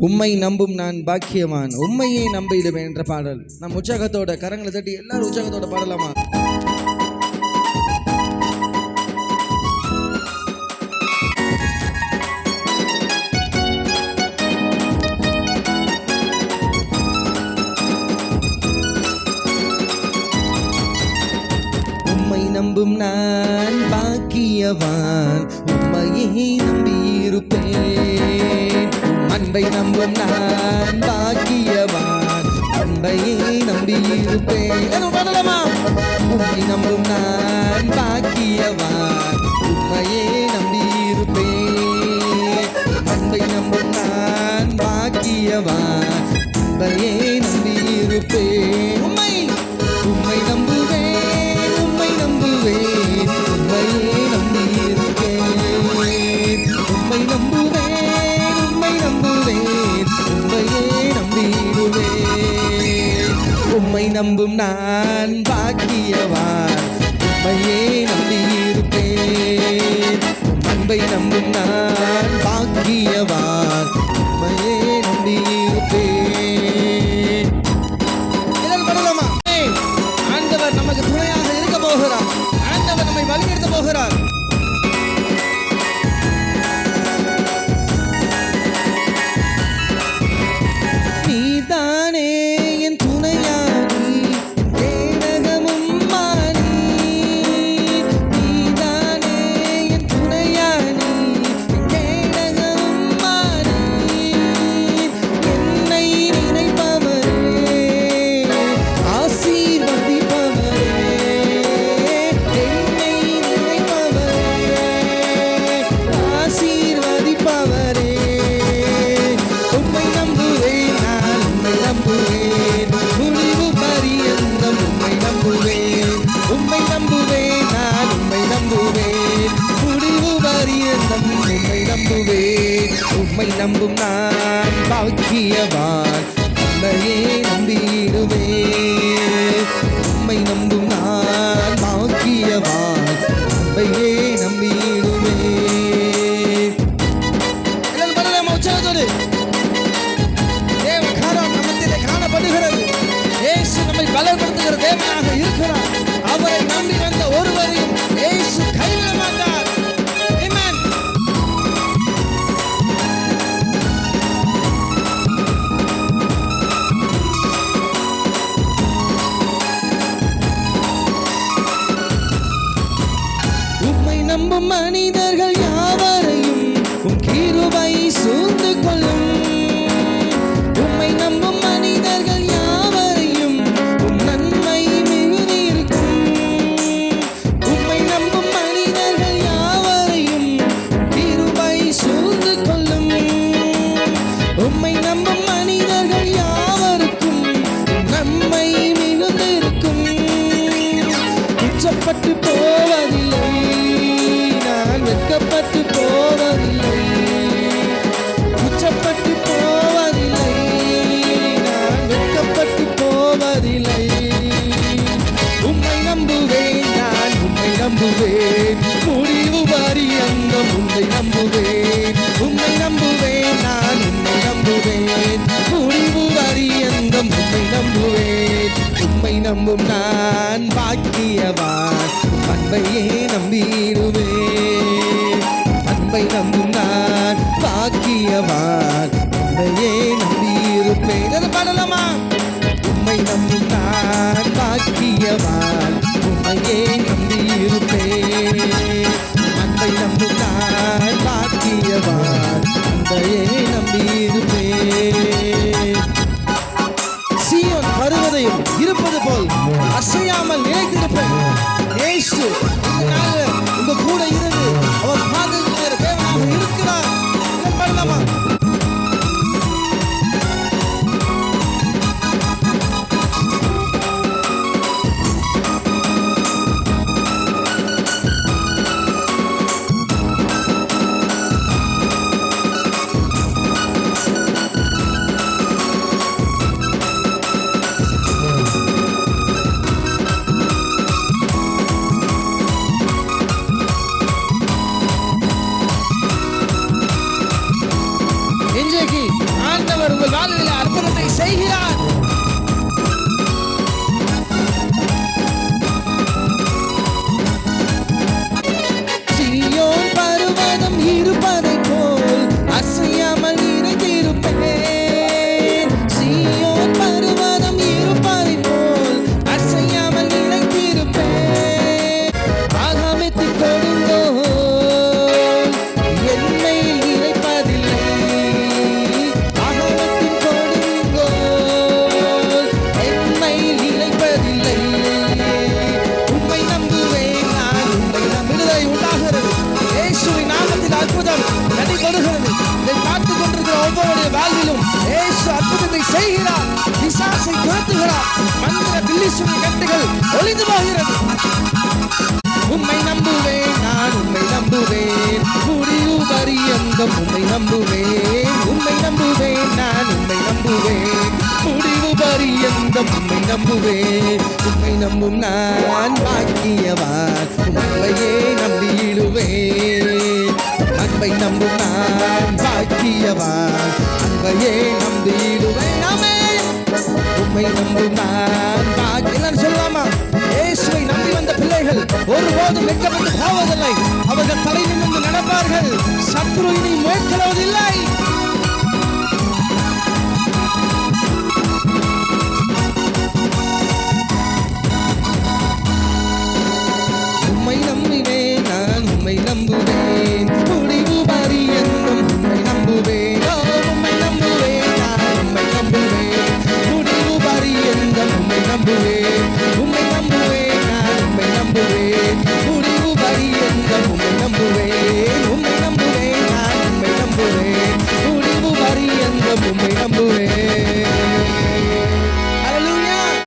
உம்மை நம்பும் நான் பாக்கியவான், உம்மையே நம்பிடுவேன் என்ற பாடல். நம் உற்சாகத்தோட கரங்களை தட்டி எல்லாரும் உற்சாகத்தோட பாடலாமா? உம்மை நம்பும் நான் பாக்கியவான், உம்மையே நம்பியிருப்பேன். அன்பை நம்பும் நான் பாக்கியவான், அன்பையே நம்பியிருப்பேன். உம்மை நம்பும் நான் பாக்கியவான், உம்மையே நம்பியிருப்பேன். அன்பை நம்பும் நான் பாக்கியவான், அன்பையே நம்பியிருப்பேன். உம்மை உம்மை நம்புவேன், உம்மை நம்புவேன், உம்மையே நம்பியிருப்பேன். உம்மை நம்புவேன், உம்மை நம்புவேன், உம்மையே நம்பிடுவேன். உம்மை நம்பும் நான் பாக்கியவான், உம்மையே நம்பியிருப்பேன். அன்பை நம்பும் நான் பாக்கியவான், உம்மையே நம்பியிருப்பேன். ஆண்டவர் நமக்கு துணையாக இருக்க போகிறார். ஆண்டவர் நம்மை வழிநடத்த போகிறார். நீதானே என் துணையாகி ஏனகமும் மாறி, நீதானே என் துணையாகி ஏனகமும் மாறி, என்னை நினைப்பவரே ஆசீர்வதிப்பவரே, என்னை நினைப்பவரே ஆசீர்வதிப்பவரே. உம்மை நம்புவேன், நான் உம்மை நம்புவேன், முடிவு பரியந்தம் உம்மை நம்புவேன். உம்மை நம்புவேன், நான் உம்மை நம்புவேன், முடிவு பரியந்தம் உம்மை நம்புவேன். உம்மை நம்பும் நான் பாக்கியவான், உம்மையே நம்பிடுவேன். உம்மை நம்பும் நான் பாக்கியவான், உம்மையே நம்பிடுவேன். எல்லாரும் பாடலாமா உற்சாகத்தோடு? தேவகாரம் நம்மத்திலே காணப்படுகிறது. இயேசு நம்மை பலப்படுத்துகிற தேவனாக இருக்கிறார். அவரை நம்பி வந்த ஒருவரையும் இயேசு கைவிட மாட்டார். ஆமென். உம்மை நம்பும் மனிதர்கள் யாவரையும் உம் கிருபை சூழ்ந்து கொள்ளும். உம்மை நம்பும் மனிதர்கள் யாவரையும் உம் நன்மை மிகுதிருக்கும். உம்மை நம்பும் மனிதர்கள் யாவரையும் உம் கிருபை சூழ்ந்து கொள்ளும். உம்மை நம்பும் மனிதர்கள் யாவருக்கும் உம் நன்மை மிகுந்திருக்கும். குற்றப்பட்டு போவதில்லை, நான் வெட்கப்பட்டு போவதில்லை. குற்றப்பட்டு போவதில்லை, நான் வெட்கப்பட்டு போவதில்லை. உம்மை நம்புவேன், நான் உம்மை நம்புவேன், முடிவு பரியந்தம் உம்மை நம்புவேன். உம்மை நம்புவேன், நான் உம்மை நம்புவேன், முடிவு பரியந்தம் உம்மை நம்புவேன். உம்மை நம்பும் நான் பாக்கியவான், அன்பையே நம்பிடுவேன். அன்பை நம்பும் நான் பாக்கியவான், அன்பையே நம்பியிருப்பேன். அதை பாடலாமா? உம்மை நம்பும் நான் பாக்கியவான், உம்மையே நம்பியிருப்பேன். அன்பை நம்பும் நான் பாக்கியவான், அன்பையே நம்பியிருப்பேன். சீயோன் பருவதையும் இருப்பது போல் அசையாமல் நிலைத்திருப்பேன். இயேசு இந்த நாளில் உங்க கூட இருந்து அவர் பாதுகாக்கிற தேவனாக இருக்கிறார். இதை பண்ணலாமா? அவர் உங்கள் வாழ்வில் அற்புதத்தை செய்கிறார். சீயோன் பர்வதம் இருப்பதை போல் அசையாமல் நிலைத்திருப்பேன். சீயோன் பர்வதம் இருப்பதை போல் அசையாமல் நிலைத்திருப்பேன். ஆகமத்தின் கொடுங்கோல் என்னையில் நிலைப்பதில்லை. ஆகமத்தின் கொடுங்கோல் என்னையில் நிலைப்பதில்லை. உம்மை நம்புவேன் நான், உம்மை நம்பிடுதலை உண்டாகிறது. இயேசுவின் நாமத்தில் அற்புதம் நடைபெறுகிறது. இதை பார்த்துக் கொண்டிருக்கிற ஒவ்வொருடைய வாழ்விலும் இயேசு அற்புதத்தை செய்கிறார். பிசாசை துரத்துகிறார். மந்திர பில்லிசூனிய கட்டுகள் ஒளிந்து போகிறது. உம்மை நம்புவேன் நான், உம்மை நம்புவேன் முடிவு பரியந்தம். உம்மை நம்புவேன், உம்மை நம்புவேன் நான், உம்மை நம்புவேன் முடிவு பரியந்தம். உம்மை நம்புவேன், உம்மை நம்பும் நான் பாக்கியவான். உம்மையே நம்பிடுவேன். அன்பை நம்பும் நான் பாக்கியவான். அன்பையே நம்பிடுவேன். ஆமென். உம்மை நம்பும் நான் பாக்கியவான். சொல்லலாமா? இயேசுவை நம்பி வந்த பிள்ளைகள் ஒருபோதும் வெட்கப்பட்டு போவதில்லை. அவர்கள் தலை நிமிர்ந்து நடப்பார்கள். சத்ரு இனி மேற்கொள்வதில்லை. உம்மை நம்பினேன் நான், உம்மை நம்புவேன் முடிவு பரியந்தம். உம்மை நம்புவேன், உம்மை நம்புவேன் நான், உம்மை நம்புவேன் முடிவு பரியந்தம். உம்மை நம்புவேன், உம்மை நம்புவேன் நான், உம்மை நம்புவேன் முடிவு பரியந்தம். உம்மை நம்புவேன், உம்மை நம்புவேன் நான், உம்மை நம்புவேன் முடிவு பரியந்தம். உம்மை நம்புவேன்.